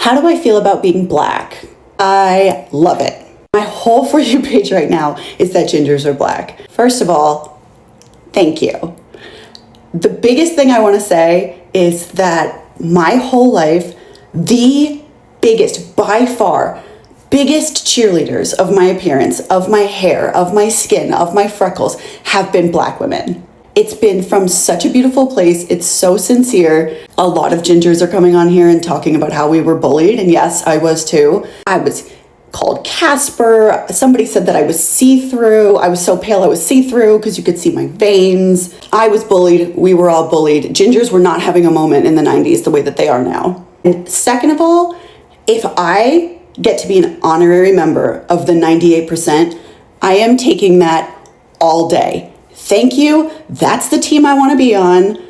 How do I feel about being Black? I love it. My whole For You page right now is that gingers are Black. First of all, thank you. The biggest thing I want to say is that my whole life, the biggest, by far, biggest cheerleaders of my appearance, of my hair, of my skin, of my freckles have been Black women. It's been from such a beautiful place. It's so sincere. A lot of gingers are coming on here and talking about how we were bullied. And yes, I was too. I was called Casper. Somebody said that I was see-through. I was so pale I was see-through because you could see my veins. I was bullied. We were all bullied. Gingers were not having a moment in the 90s the way that they are now. And second of all, if I get to be an honorary member of the 98%, I am taking that all day. Thank you. That's the team I want to be on.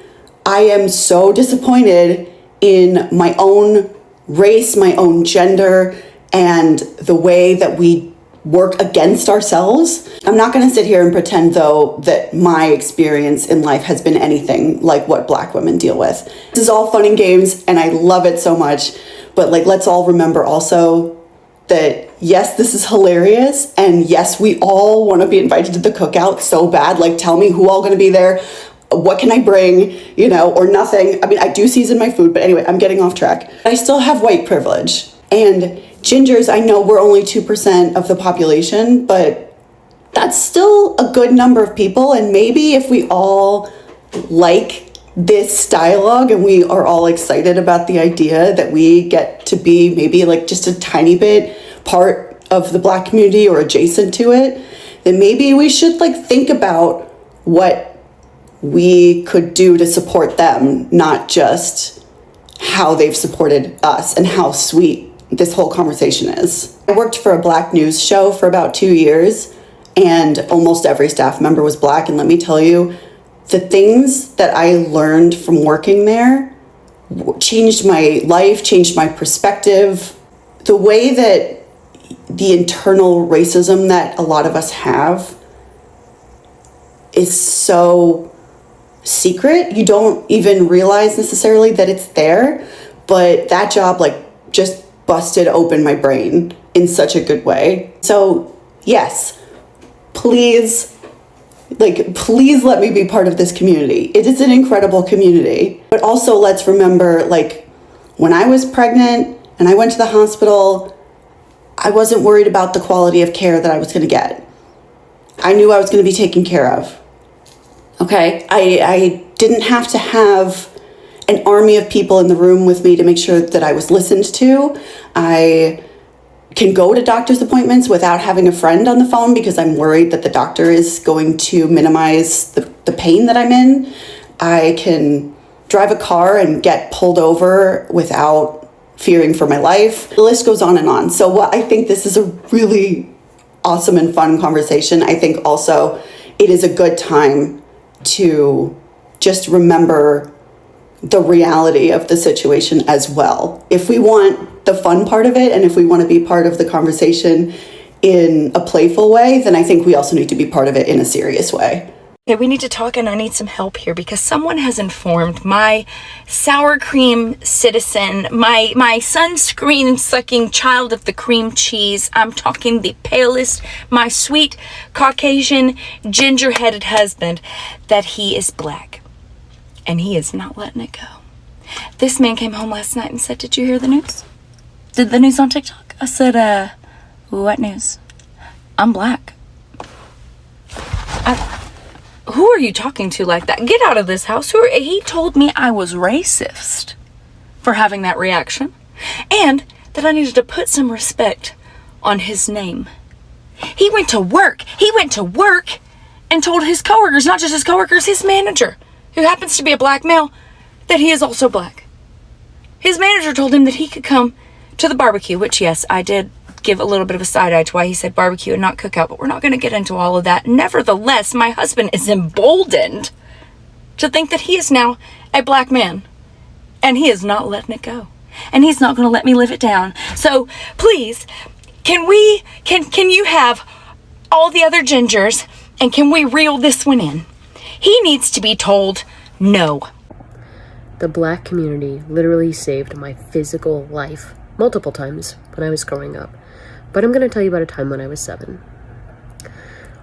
I am so disappointed in my own race, my own gender, and the way that we work against ourselves. I'm not going to sit here and pretend, though, that my experience in life has been anything like what Black women deal with. This is all fun and games, and I love it so much. But let's all remember also that yes, this is hilarious, and yes, we all want to be invited to the cookout so bad. Tell me who all going to be there, what can I bring, or nothing. I mean, I do season my food, but anyway, I'm getting off track. I still have white privilege, and gingers, I know we're only 2% of the population, but that's still a good number of people, and maybe if we all like this dialogue and we are all excited about the idea that we get to be maybe just a tiny bit part of the Black community or adjacent to it, then maybe we should think about what we could do to support them, not just how they've supported us and how sweet this whole conversation is. I worked for a Black news show for about 2 years, and almost every staff member was Black, and let me tell you, the things that I learned from working there changed my life, changed my perspective. The way that the internal racism that a lot of us have is so secret. You don't even realize necessarily that it's there, but that job just busted open my brain in such a good way. So yes, please let me be part of this community. It is an incredible community. But also let's remember, when I was pregnant and I went to the hospital, I wasn't worried about the quality of care that I was going to get. I knew I was going to be taken care of. Okay? I didn't have to have an army of people in the room with me to make sure that I was listened to. I can go to doctor's appointments without having a friend on the phone because I'm worried that the doctor is going to minimize the pain that I'm in. I can drive a car and get pulled over without fearing for my life. The list goes on and on. So I think this is a really awesome and fun conversation. I think also it is a good time to just remember the reality of the situation as well. If we want the fun part of it, and if we want to be part of the conversation in a playful way, then I think we also need to be part of it in a serious way. Okay, we need to talk, and I need some help here because someone has informed my sour cream citizen, my sunscreen sucking child of the cream cheese. I'm talking the palest, my sweet Caucasian ginger-headed husband, that he is Black. And he is not letting it go. This man came home last night and said, "Did you hear the news? Did the news on TikTok?" I said, what news? I'm Black. Who are you talking to like that? Get out of this house. He told me I was racist for having that reaction, and that I needed to put some respect on his name. He went to work. And told his coworkers, not just his coworkers, his manager, who happens to be a Black male, that he is also Black. His manager told him that he could come to the barbecue, which, yes, I did give a little bit of a side eye to why he said barbecue and not cookout, but we're not going to get into all of that. Nevertheless, my husband is emboldened to think that he is now a Black man, and he is not letting it go, and he's not going to let me live it down. So please, can you have all the other gingers, and can we reel this one in? He needs to be told no. The Black community literally saved my physical life multiple times when I was growing up, but I'm going to tell you about a time when I was 7.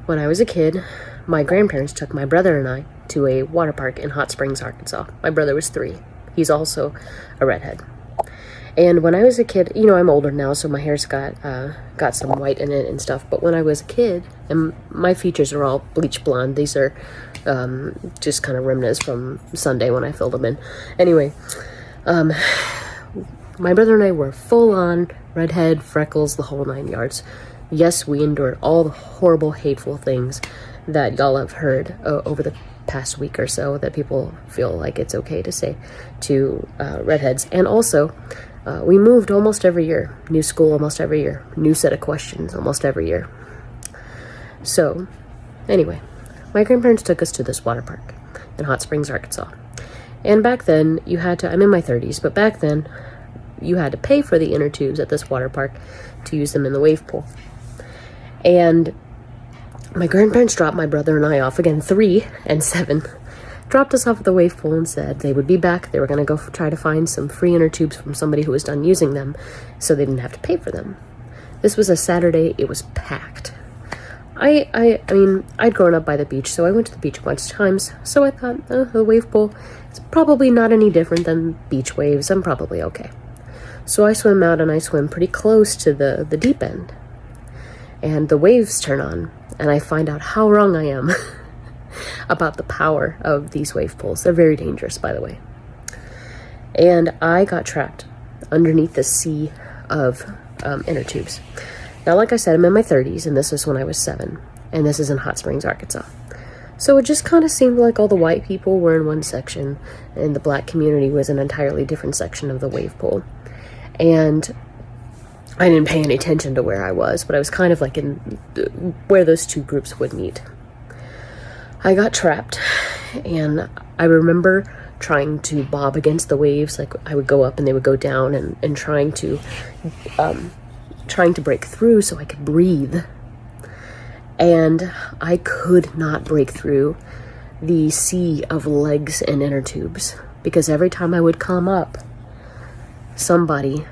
When I was a kid, my grandparents took my brother and I to a water park in Hot Springs, Arkansas. My brother was 3. He's also a redhead. And when I was a kid, you know, I'm older now, so my hair's got some white in it and stuff. But when I was a kid, and my features are all bleach blonde. These are just kind of remnants from Sunday when I filled them in. Anyway, my brother and I were full on redhead, freckles, the whole 9 yards. Yes, we endured all the horrible, hateful things that y'all have heard over the past week or so that people feel like it's okay to say to redheads. And also, we moved almost every year. New school almost every year. New set of questions almost every year. So, anyway, my grandparents took us to this water park in Hot Springs, Arkansas. And back then, you had to, I'm in my 30s, but back then, you had to pay for the inner tubes at this water park to use them in the wave pool. And my grandparents dropped my brother and I off, again, 3 and 7, dropped us off at the wave pool and said they would be back. They were going to go try to find some free inner tubes from somebody who was done using them so they didn't have to pay for them. This was a Saturday. It was packed. I mean, I'd grown up by the beach, so I went to the beach a bunch of times. So I thought, the wave pool is probably not any different than beach waves. I'm probably okay. So I swim out, and I swim pretty close to the deep end. And the waves turn on, and I find out how wrong I am about the power of these wave pools. They're very dangerous, by the way. And I got trapped underneath the sea of inner tubes. Now, like I said, I'm in my 30s, and this is when I was 7, and this is in Hot Springs, Arkansas. So it just kind of seemed like all the white people were in one section, and the black community was an entirely different section of the wave pool. And I didn't pay any attention to where I was, but I was kind of like in where those two groups would meet. I got trapped, and I remember trying to bob against the waves. Like, I would go up and they would go down, and trying to break through so I could breathe. And I could not break through the sea of legs and inner tubes, because every time I would come up, somebody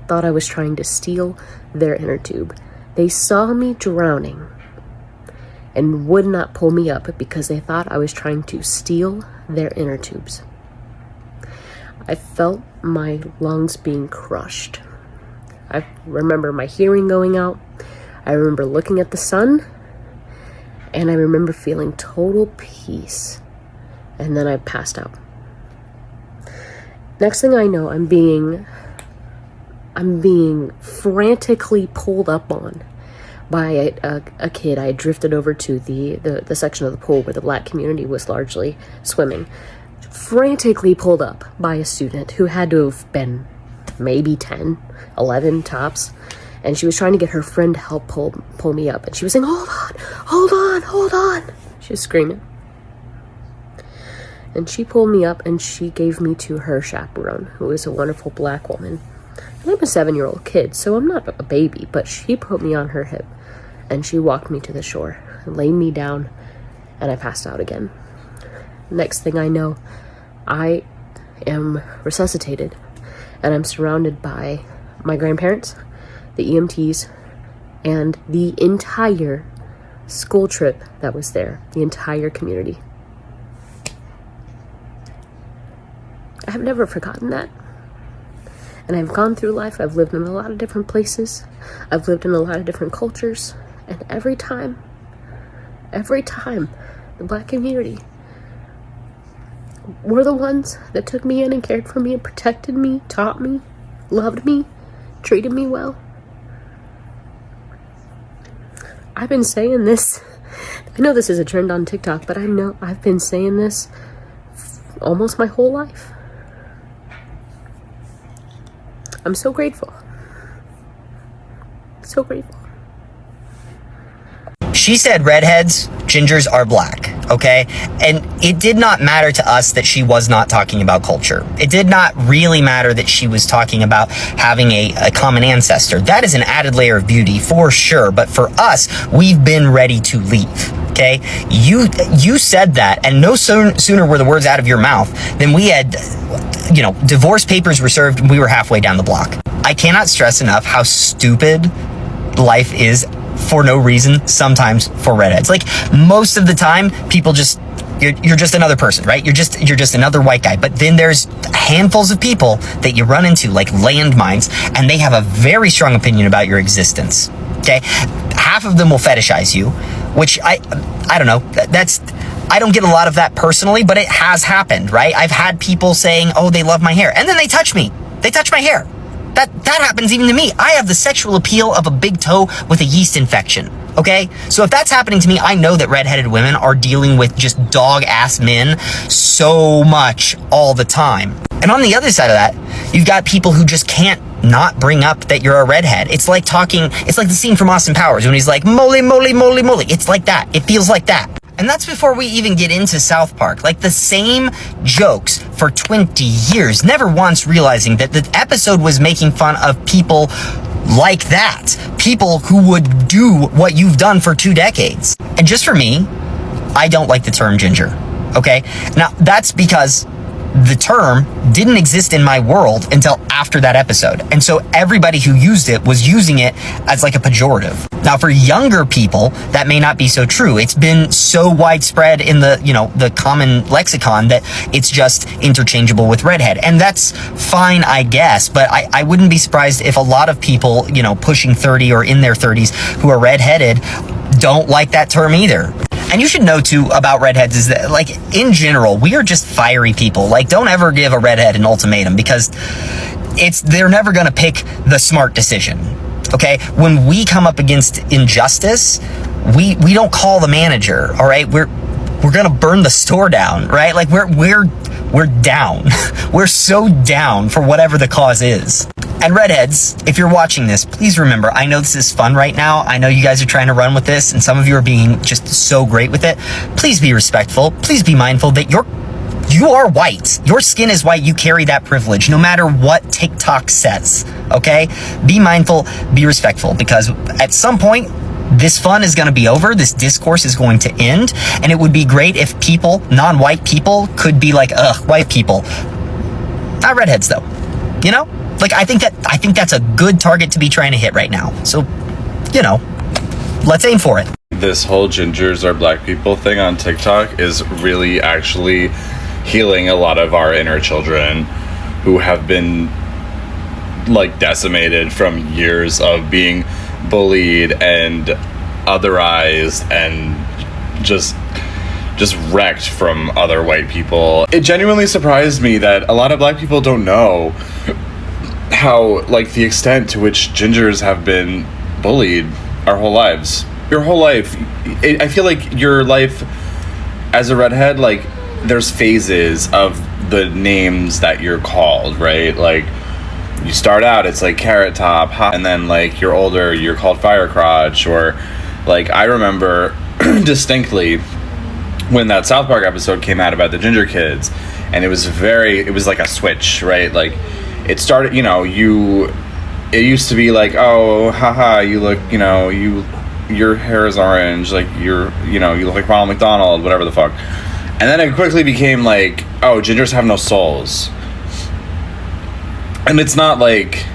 thought I was trying to steal their inner tube. They saw me drowning and would not pull me up because they thought I was trying to steal their inner tubes. I felt my lungs being crushed. I remember my hearing going out. I remember looking at the sun, and I remember feeling total peace. And then I passed out. Next thing I know, I'm being frantically pulled up on by a kid. I had drifted over to the section of the pool where the black community was largely swimming. Frantically pulled up by a student who had to have been maybe 10, 11 tops. And she was trying to get her friend to help pull me up. And she was saying, "Hold on, hold on, hold on." She was screaming. And she pulled me up, and she gave me to her chaperone, who is a wonderful black woman. And I'm a 7-year-old kid, so I'm not a baby, but she put me on her hip, and she walked me to the shore and laid me down, and I passed out again. Next thing I know, I am resuscitated, and I'm surrounded by my grandparents, the EMTs, and the entire school trip that was there, the entire community. I have never forgotten that. And I've gone through life. I've lived in a lot of different places. I've lived in a lot of different cultures. And every time, the black community were the ones that took me in and cared for me and protected me, taught me, loved me, treated me well. I've been saying this. I know this is a trend on TikTok, but I've been saying this almost my whole life. I'm so grateful. So grateful. She said redheads, gingers are black, okay? And it did not matter to us that she was not talking about culture. It did not really matter that she was talking about having a common ancestor. That is an added layer of beauty for sure, but for us, we've been ready to leave. Okay, you said that, and no sooner were the words out of your mouth than we had, divorce papers were served and we were halfway down the block. I cannot stress enough how stupid life is for no reason sometimes for redheads. Like, most of the time, people just, you're just another person, right? You're just another white guy. But then there's handfuls of people that you run into like landmines, and they have a very strong opinion about your existence. Okay, half of them will fetishize you, which I don't know. I don't get a lot of that personally, but it has happened, right? I've had people saying, "Oh, they love my hair," and then they touch me. They touch my hair. That happens even to me. I have the sexual appeal of a big toe with a yeast infection. Okay? So if that's happening to me, I know that redheaded women are dealing with just dog-ass men so much all the time. And on the other side of that, you've got people who just can't not bring up that you're a redhead. It's like the scene from Austin Powers when he's like, moly, moly, moly, moly. It's like that. It feels like that. And that's before we even get into South Park. Like, the same jokes for 20 years, never once realizing that the episode was making fun of people like that. People who would do what you've done for 2 decades. And just for me, I don't like the term ginger. Okay? Now, that's because the term didn't exist in my world until after that episode. And so everybody who used it was using it as like a pejorative. Now, for younger people, that may not be so true. It's been so widespread in the common lexicon that it's just interchangeable with redhead. And that's fine, I guess, but I wouldn't be surprised if a lot of people, pushing 30 or in their 30s who are redheaded don't like that term either. And you should know too about redheads is that, like, in general, we are just fiery people. Like, don't ever give a redhead an ultimatum, because they're never gonna pick the smart decision. Okay? When we come up against injustice, we don't call the manager, all right? We're gonna burn the store down, right? Like, we're down. We're so down for whatever the cause is. And redheads, if you're watching this, please remember, I know this is fun right now. I know you guys are trying to run with this, and some of you are being just so great with it. Please be respectful. Please be mindful that you are white. Your skin is white. You carry that privilege, no matter what TikTok says, okay? Be mindful, be respectful, because at some point, this fun is going to be over. This discourse is going to end. And it would be great if people, non-white people, could be like, white people. Not redheads, though. Like, I think that's a good target to be trying to hit right now. So, let's aim for it. This whole gingers are black people thing on TikTok is really actually healing a lot of our inner children who have been, like, decimated from years of being bullied and otherized and just wrecked from other white people. It genuinely surprised me that a lot of black people don't know how, like, the extent to which gingers have been bullied our whole lives. Your whole life. I feel like your life as a redhead, like, there's phases of the names that you're called, right? Like, you start out, it's like Carrot Top, and then, like, you're older, you're called Fire Crotch, or, like, I remember distinctly when that South Park episode came out about the ginger kids, and it was like a switch, right? Like, it started, it used to be like, oh, haha, you look, your hair is orange, like, you look like Ronald McDonald, whatever the fuck. And then it quickly became like, oh, gingers have no souls. And it's not like,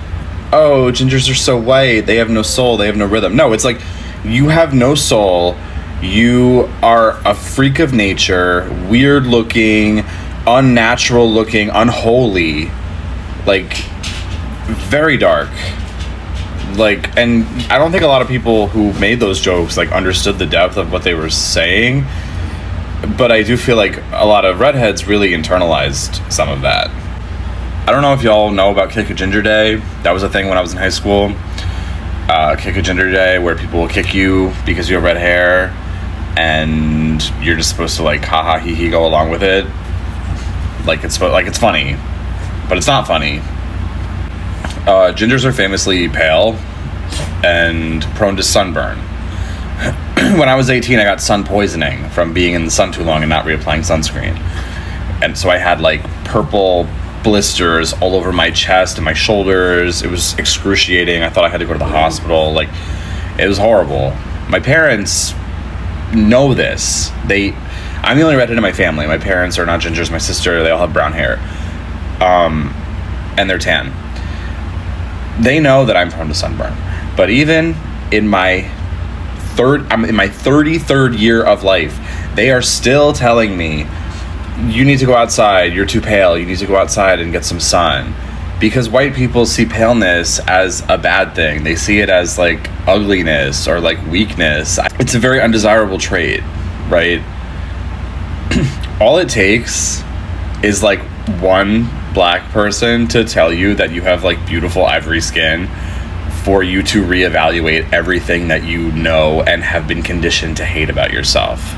oh, gingers are so white, they have no soul, they have no rhythm. No, it's like, you have no soul, you are a freak of nature, weird looking, unnatural looking, unholy, like, very dark. Like, and I don't think a lot of people who made those jokes, like, understood the depth of what they were saying, but I do feel like a lot of redheads really internalized some of that. I don't know if y'all know about Kick a Ginger Day. That was a thing when I was in high school. Kick a Ginger Day, where people will kick you because you have red hair, and you're just supposed to, like, haha, hee hee, go along with it. Like it's funny, but it's not funny. Gingers are famously pale and prone to sunburn. When I was 18, I got sun poisoning from being in the sun too long and not reapplying sunscreen. And so I had, like, purple blisters all over my chest and my shoulders. It was excruciating. I thought I had to go to the hospital. Like, it was horrible. My parents know this. I'm the only redhead in my family. My parents are not gingers. My sister, they all have brown hair, and they're tan. They know that I'm prone to sunburn. But even in I'm in my 33rd year of life, they are still telling me, you need to go outside, you're too pale, you need to go outside and get some sun. Because white people see paleness as a bad thing. They see it as like ugliness or like weakness. It's a very undesirable trait, right? All it takes is like one black person to tell you that you have like beautiful ivory skin for you to reevaluate everything that you know and have been conditioned to hate about yourself.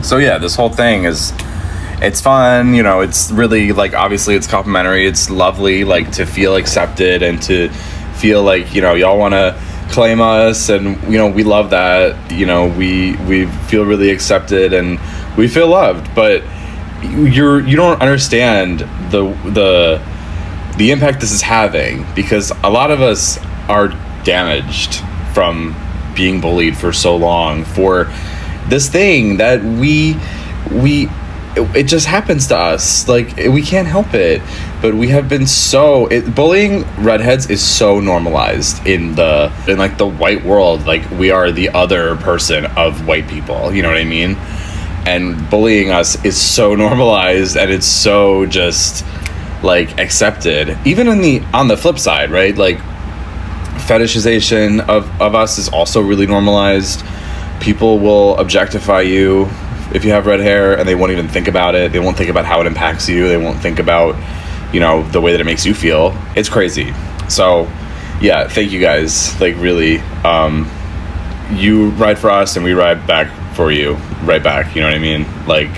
So yeah, this whole thing it's fun, you know, it's really like, obviously it's complimentary, it's lovely, like to feel accepted and to feel like, you know, y'all want to claim us, and you know, we love that, you know, we feel really accepted and we feel loved. But you don't understand the impact this is having, because a lot of us are damaged from being bullied for so long for this thing that it just happens to us. Like, we can't help it, but we have been bullying redheads is so normalized in like the white world. Like, we are the other person of white people, you know what I mean? And bullying us is so normalized, and it's so just like accepted. Even on the flip side, right? Like, fetishization of us is also really normalized. People will objectify you if you have red hair, and they won't even think about it. They won't think about how it impacts you. They won't think about, you know, the way that it makes you feel. It's crazy. So yeah, thank you guys. Like, really, you ride for us and we ride back for you, right back. You know what I mean? Like,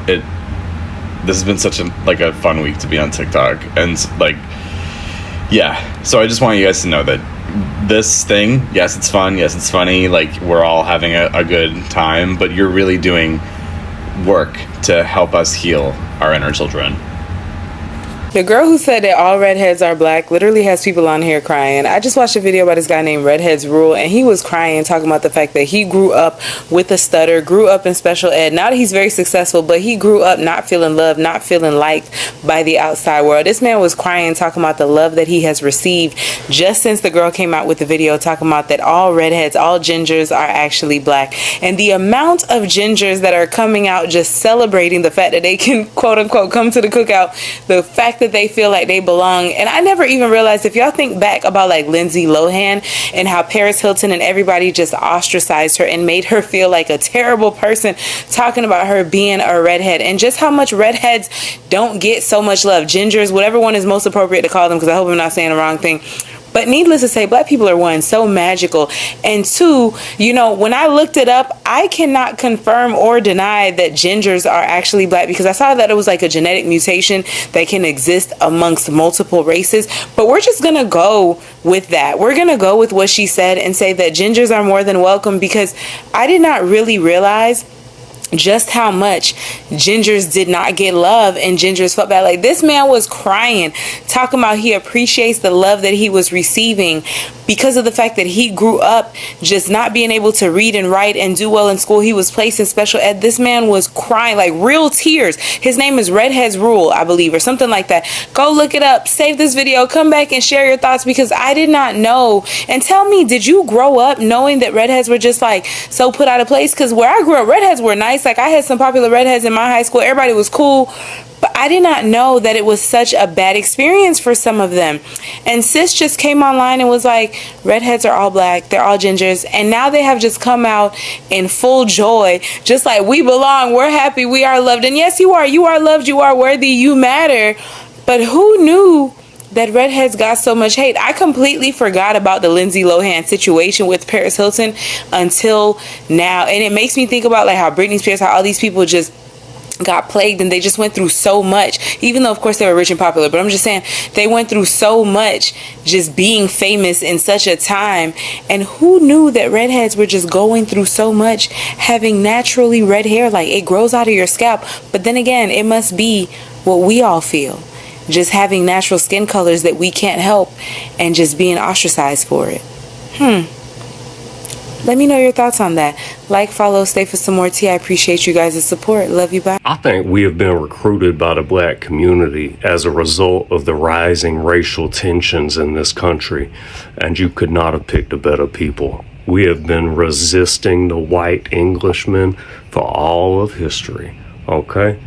this has been such a fun week to be on TikTok, and like, yeah. So I just want you guys to know that this thing, yes, it's fun, yes, it's funny, like, we're all having a good time, but you're really doing work to help us heal our inner children. The girl who said that all redheads are black literally has people on here crying. I just watched a video about this guy named Redheads Rule, and he was crying, talking about the fact that he grew up with a stutter, grew up in special ed. Now that he's very successful, but he grew up not feeling loved, not feeling liked by the outside world. This man was crying, talking about the love that he has received just since the girl came out with the video talking about that all redheads, all gingers are actually black. And the amount of gingers that are coming out just celebrating the fact that they can, quote unquote, come to the cookout, the fact that they feel like they belong. And I never even realized, if y'all think back about like Lindsay Lohan and how Paris Hilton and everybody just ostracized her and made her feel like a terrible person, talking about her being a redhead, and just how much redheads don't get so much love. Gingers, whatever one is most appropriate to call them, because I hope I'm not saying the wrong thing. But needless to say, black people are, one, so magical, and two, you know, when I looked it up, I cannot confirm or deny that gingers are actually black, because I saw that it was like a genetic mutation that can exist amongst multiple races. But we're just gonna go with that. We're gonna go with what she said and say that gingers are more than welcome, because I did not really realize just how much gingers did not get love and gingers felt bad. Like, this man was crying, talking about he appreciates the love that he was receiving because of the fact that he grew up just not being able to read and write and do well in school. He was placed in special ed. This man was crying, like real tears. His name is Redheads Rule, I believe, or something like that. Go look it up, save this video, come back and share your thoughts, because I did not know. And tell me, did you grow up knowing that redheads were just like so put out of place? Because where I grew up, redheads were nice. Like, I had some popular redheads in my high school. Everybody was cool. But I did not know that it was such a bad experience for some of them. And sis just came online and was like, redheads are all black, they're all gingers. And now they have just come out in full joy, just like, we belong, we're happy, we are loved. And yes, you are loved, you are worthy, you matter. But who knew that redheads got so much hate? I completely forgot about the Lindsay Lohan situation with Paris Hilton until now. And it makes me think about like how Britney Spears, how all these people just got plagued, and they just went through so much, even though of course they were rich and popular. But I'm just saying, they went through so much just being famous in such a time. And who knew that redheads were just going through so much, having naturally red hair, like it grows out of your scalp. But then again, it must be what we all feel, just having natural skin colors that we can't help and just being ostracized for it. Let me know your thoughts on that. Like, follow, stay for some more tea. I appreciate you guys' support. Love you, bye. I think we have been recruited by the black community as a result of the rising racial tensions in this country, and you could not have picked a better people. We have been resisting the white Englishmen for all of history, okay?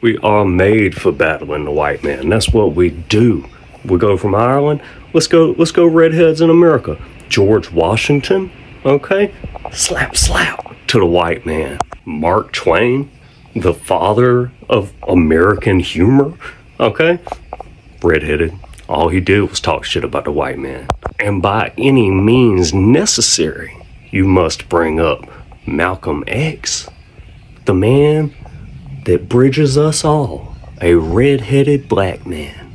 We are made for battling the white man. That's what we do. We go from Ireland, let's go redheads in America. George Washington, okay? Slap, slap to the white man. Mark Twain, the father of American humor, okay? Redheaded. All he did was talk shit about the white man. And by any means necessary, you must bring up Malcolm X, the man that bridges us all, a redheaded black man.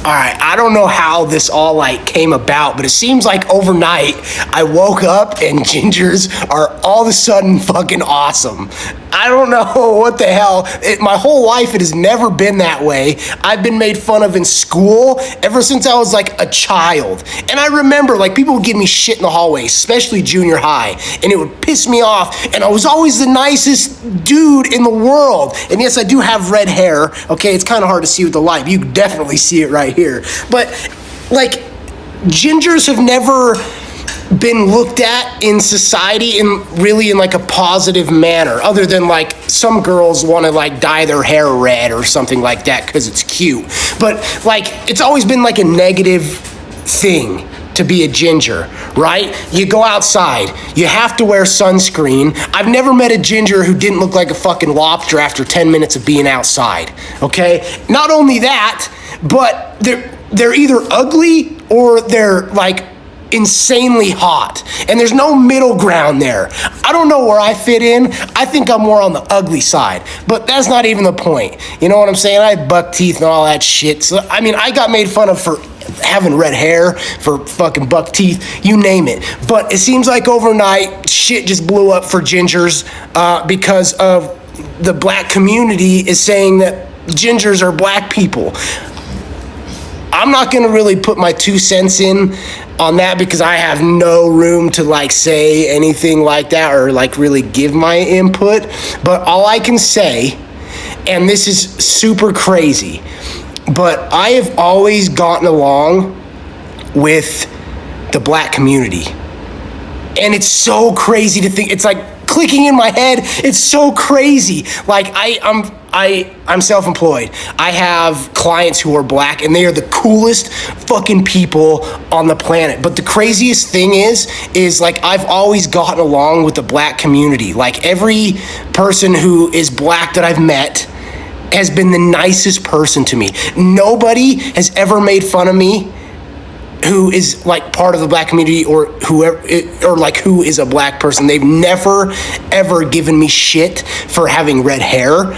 All right, I don't know how this all like came about, but it seems like overnight I woke up and gingers are all of a sudden fucking awesome. I don't know what the hell. My whole life it has never been that way. I've been made fun of in school ever since I was like a child. And I remember like people would give me shit in the hallway, especially junior high, and it would piss me off. And I was always the nicest dude in the world. And yes, I do have red hair. Okay, it's kind of hard to see with the light. You can definitely see it right here. But like gingers have never been looked at in society in like a positive manner, other than like some girls want to like dye their hair red or something like that because it's cute. But like it's always been like a negative thing to be a ginger, right? You go outside, you have to wear sunscreen. I've never met a ginger who didn't look like a fucking lobster after 10 minutes of being outside, okay? Not only that, but they're either ugly or they're like insanely hot, and there's no middle ground there. I don't know where I fit in. I think I'm more on the ugly side, but that's not even the point. You know what I'm saying? I had buck teeth and all that shit. So I mean, I got made fun of for having red hair, for fucking buck teeth, you name it. But it seems like overnight shit just blew up for gingers because of the black community is saying that gingers are black people. I'm not gonna really put my 2 cents in on that because I have no room to like say anything like that or like really give my input. But all I can say, and this is super crazy, but I have always gotten along with the black community. And it's so crazy to think, it's like clicking in my head. It's so crazy. Like I'm self-employed. I have clients who are black and they are the coolest fucking people on the planet. But the craziest thing is like I've always gotten along with the black community. Like every person who is black that I've met has been the nicest person to me. Nobody has ever made fun of me who is like part of the black community or whoever, or like who is a black person. They've never ever given me shit for having red hair.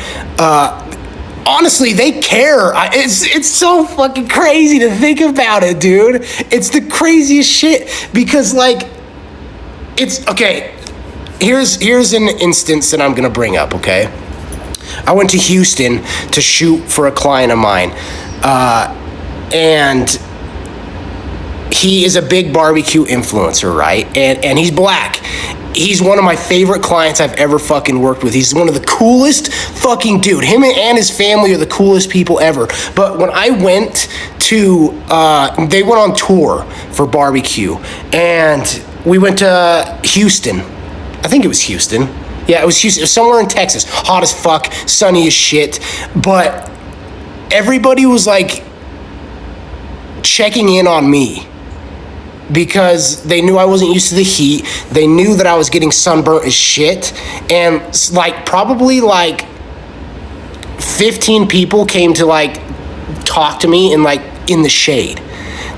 Honestly, they care. It's so fucking crazy to think about it, dude. It's the craziest shit because like it's okay. Here's an instance that I'm gonna bring up. Okay, I went to Houston to shoot for a client of mine, and he is a big barbecue influencer, right? And he's black. He's one of my favorite clients I've ever fucking worked with. He's one of the coolest fucking dude. Him and his family are the coolest people ever. But when I went to, they went on tour for barbecue, and we went to Houston. I think it was Houston. Yeah, it was Houston. It was somewhere in Texas. Hot as fuck, sunny as shit. But everybody was like checking in on me, because they knew I wasn't used to the heat. They knew that I was getting sunburnt as shit. And like probably like 15 people came to like talk to me in the shade.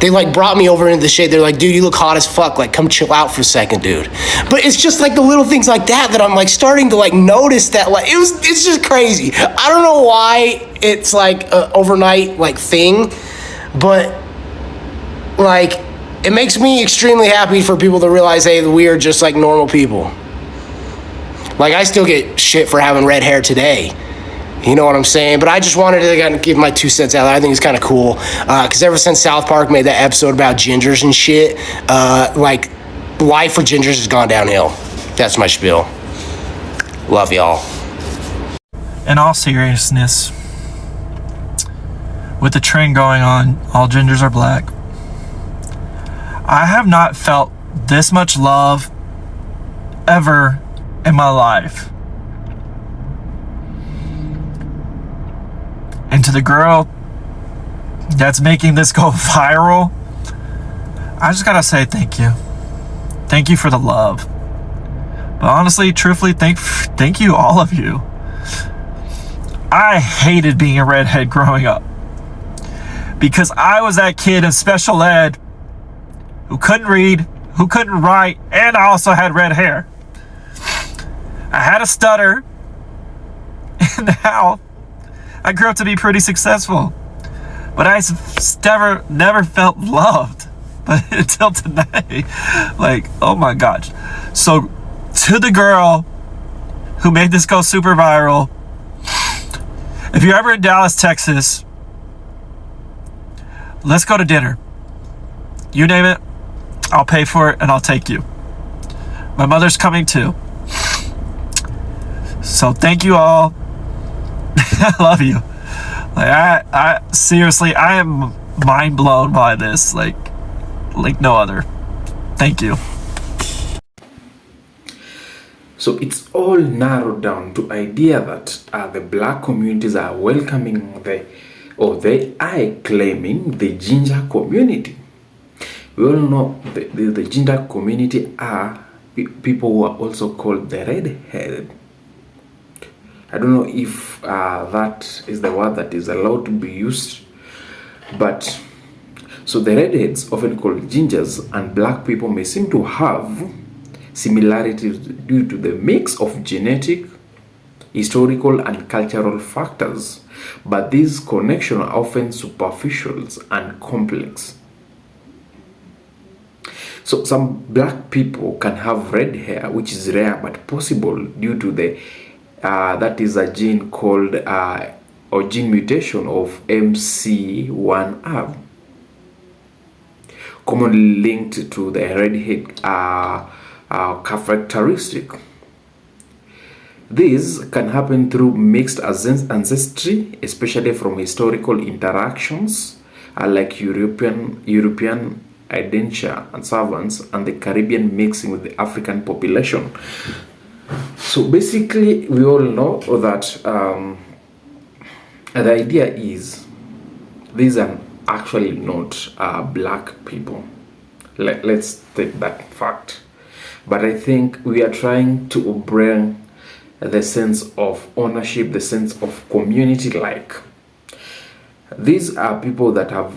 They like brought me over into the shade. They're like, dude, you look hot as fuck. Like, come chill out for a second, dude. But it's just like the little things like that I'm like starting to like notice that like it's just crazy. I don't know why it's like a overnight like thing, but like it makes me extremely happy for people to realize, hey, we are just like normal people. Like, I still get shit for having red hair today. You know what I'm saying? But I just wanted to kind of give my 2 cents out there. I think it's kind of cool. Because ever since South Park made that episode about gingers and shit, like, life for gingers has gone downhill. That's my spiel. Love y'all. In all seriousness, with the trend going on, all gingers are black, I have not felt this much love ever in my life. And to the girl that's making this go viral, I just gotta say thank you. Thank you for the love. But honestly, truthfully, thank you, all of you. I hated being a redhead growing up because I was that kid in special ed who couldn't read, who couldn't write, and I also had red hair. I had a stutter, and now I grew up to be pretty successful. But I never felt loved. But until today, like, oh my gosh. So to the girl who made this go super viral, if you're ever in Dallas, Texas, let's go to dinner. You name it, I'll pay for it and I'll take you. My mother's coming too. So thank you all. I love you. Like I seriously, I am mind blown by this, like no other. Thank you. So it's all narrowed down to idea that the black communities are welcoming they are claiming the ginger community. We all know the ginger community are people who are also called the redhead. I don't know if that is the word that is allowed to be used, but so the redheads, often called gingers, and black people may seem to have similarities due to the mix of genetic, historical, and cultural factors, but these connections are often superficial and complex. So some black people can have red hair, which is rare but possible due to the that is a gene called or gene mutation of MC1R, commonly linked to the redhead characteristic. This can happen through mixed ancestry, especially from historical interactions like European indenture and servants and the Caribbean mixing with the African population. So basically, we all know that the idea is these are actually not black people. Let's take that fact. But I think we are trying to bring the sense of ownership, the sense of community-like. These are people that have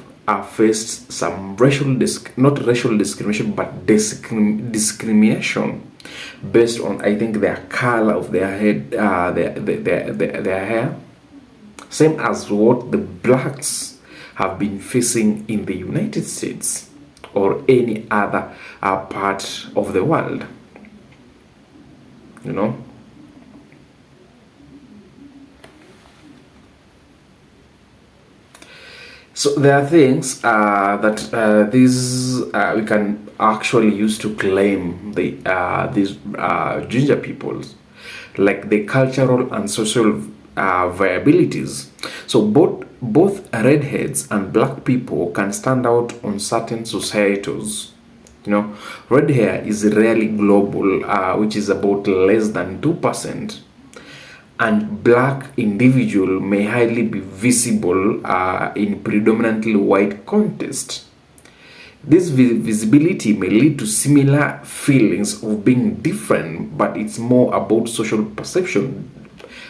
faced some not racial discrimination, but discrimination based on, I think, their color of their head, their hair, same as what the blacks have been facing in the United States or any other part of the world. You know. So there are things that these we can actually use to claim these ginger peoples, like the cultural and social viabilities. So both redheads and black people can stand out on certain societies. You know, red hair is rarely global, which is about less than 2%. And black individual may hardly be visible in predominantly white context. This visibility may lead to similar feelings of being different, but it's more about social perception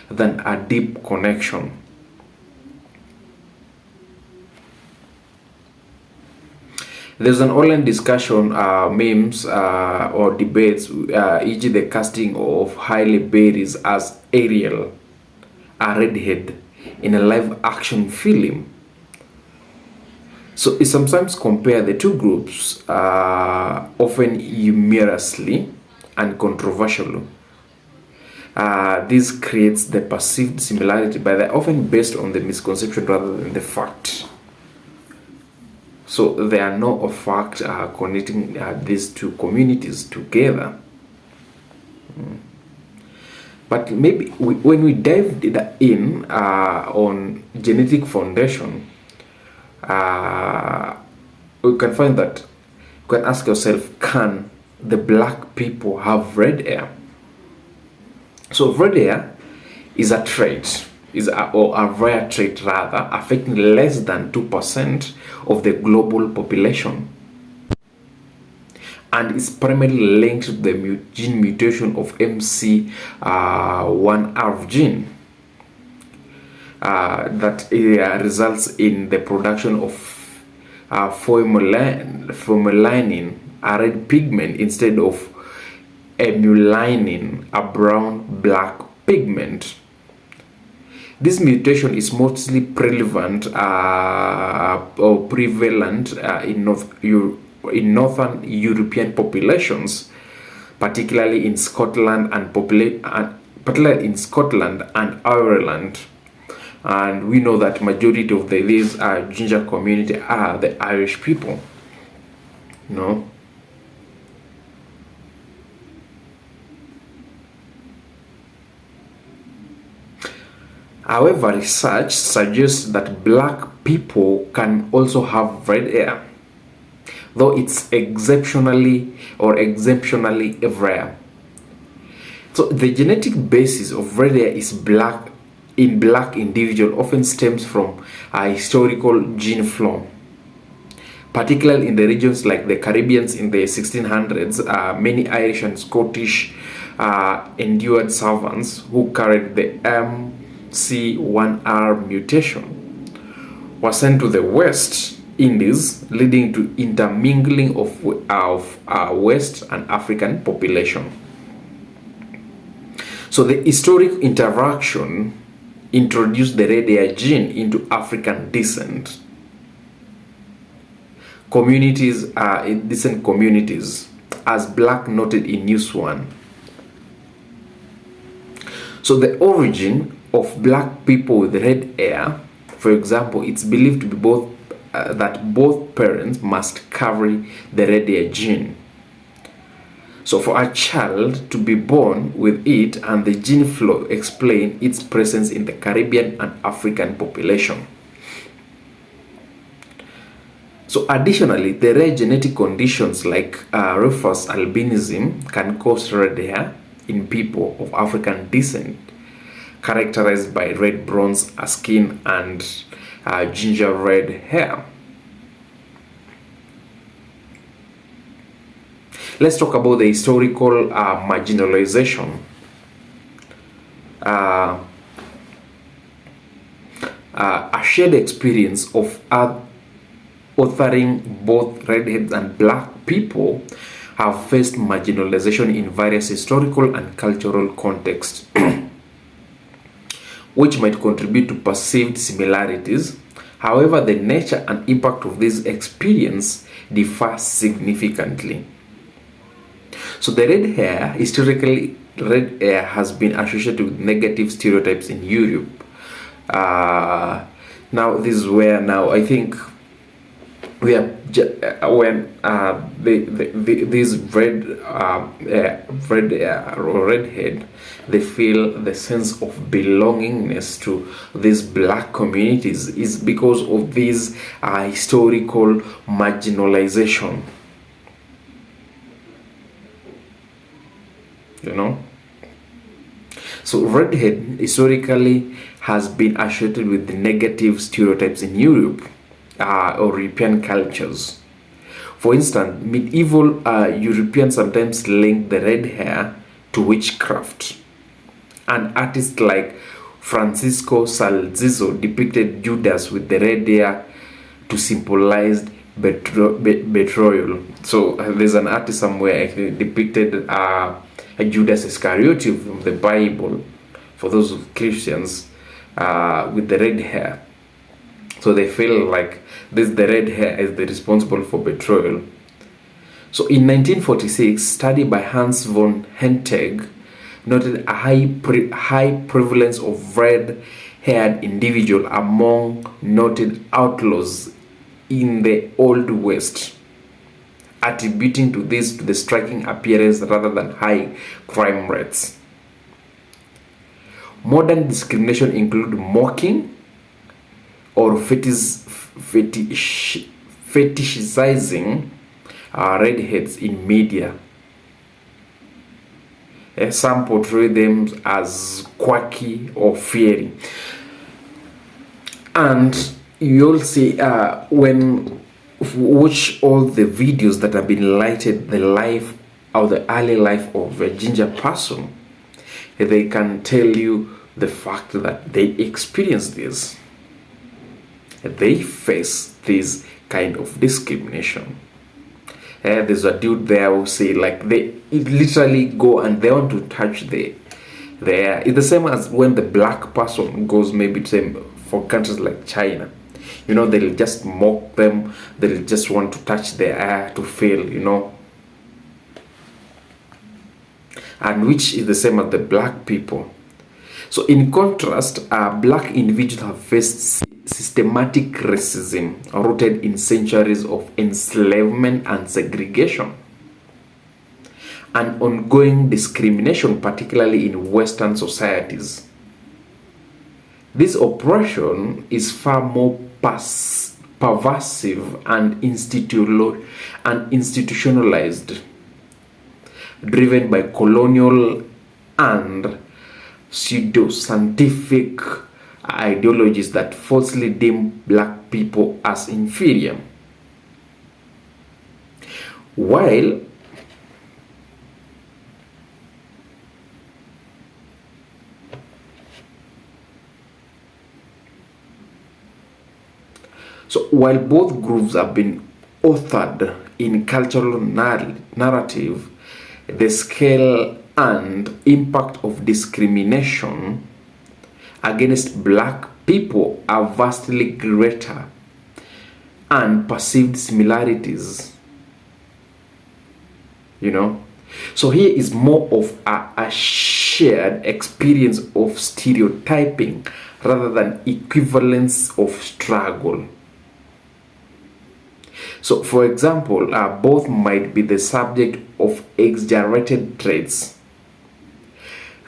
than a deep connection. There's an online discussion, memes or debates, e.g. the casting of Halle Berry as Ariel, a redhead, in a live action film. So it sometimes compare the two groups, often humorously and controversially. This creates the perceived similarity, but they're often based on the misconception rather than the fact. So there are no fact connecting these two communities together. But maybe when we dive in on genetic foundation, we can find that you can ask yourself, can the black people have red hair? So red hair is a trait, or a rare trait rather, affecting less than 2% of the global population, and is primarily linked to the gene mutation of MC1R gene that results in the production of phosphorylanin, a red pigment, instead of emulanin, a brown-black pigment. This mutation is mostly prevalent in northern European populations, particularly in Scotland and Ireland. And we know that majority of these ginger community are the Irish people. No. However, research suggests that black people can also have red hair, though it's exceptionally rare. So the genetic basis of red hair is black individual often stems from a historical gene flow, particularly in the regions like the Caribbean in the 1600s. Many Irish and Scottish endured servants who carried the MC1R mutation were sent to the West Indies, leading to intermingling of West and African population. So the historic interaction introduced the red hair gene into African descent communities, as Black noted in News One. So the origin of black people with red hair, for example, it's believed to be that both parents must carry the red hair gene. So for a child to be born with it, and the gene flow explain its presence in the Caribbean and African population. So additionally, the rare genetic conditions like rufous albinism can cause red hair in people of African descent, characterized by red bronze skin and ginger red hair. Let's talk about the historical marginalization. A shared experience of authoring both redheads and black people have faced marginalization in various historical and cultural contexts, which might contribute to perceived similarities. However, the nature and impact of this experience differ significantly. So the red hair, historically, red hair has been associated with negative stereotypes in Europe. Now this is where now I think we are when these redhead, they feel the sense of belongingness to these black communities is because of this historical marginalization. You know, so redhead historically has been associated with the negative stereotypes in Europe or European cultures. For instance, medieval Europeans sometimes linked the red hair to witchcraft, and artists like Francisco Salzizzo depicted Judas with the red hair to symbolize betrayal. So there's an artist somewhere actually depicted Judas Iscariot from the Bible, for those Christians, with the red hair. So they feel like the red hair is the responsible for betrayal. So in 1946, study by Hans von Henteg noted a high prevalence of red-haired individual among noted outlaws in the Old West, attributing this to the striking appearance rather than high crime rates. Modern discrimination include mocking or fetishizing redheads in media. Some portray them as quirky or fiery. And you'll see when watch all the videos that have been lighted the life or the early life of a ginger person, they can tell you the fact that they experience this. They face this kind of discrimination. There's a dude there who say like they literally go and they want to touch the air. It's the same as when the black person goes maybe to for countries like China. You know, they'll just mock them. They'll just want to touch their air to feel, you know. And which is the same as the black people. So in contrast, black individuals have faced systematic racism rooted in centuries of enslavement and segregation, and ongoing discrimination, particularly in Western societies. This oppression is far more pervasive and institutionalized, driven by colonial and pseudo-scientific ideologies that falsely deem black people as inferior. While both groups have been authored in cultural narrative, the scale and impact of discrimination against black people are vastly greater, and perceived similarities, you know. So here is more of a shared experience of stereotyping rather than equivalence of struggle. So for example, both might be the subject of exaggerated traits.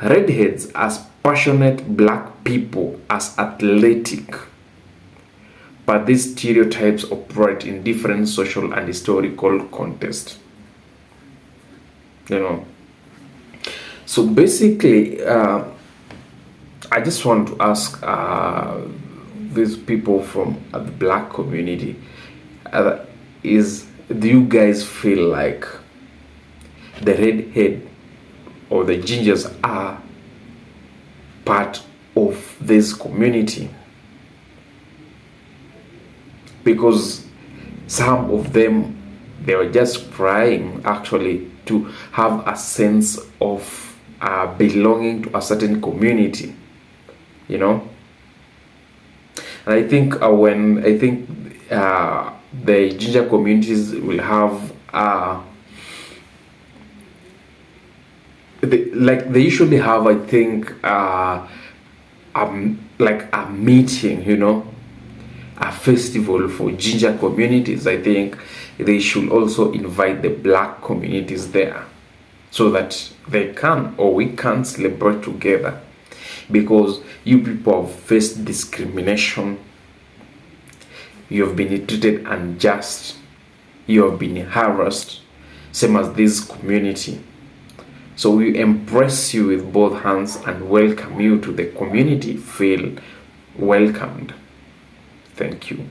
Redheads as passionate, black people as athletic. But these stereotypes operate in different social and historical contexts. You know. So basically, I just want to ask these people from the black community, do you guys feel like the redhead or the gingers are part of this community? Because some of them, they were just trying actually to have a sense of belonging to a certain community, you know. And I think the ginger communities will have they usually have, I think, like a meeting, you know, a festival for ginger communities. I think they should also invite the black communities there so that they can, or we can, celebrate together, because you people have faced discrimination, you have been treated unjust, you have been harassed, same as this community. So we embrace you with both hands and welcome you to the community. Feel welcomed. Thank you.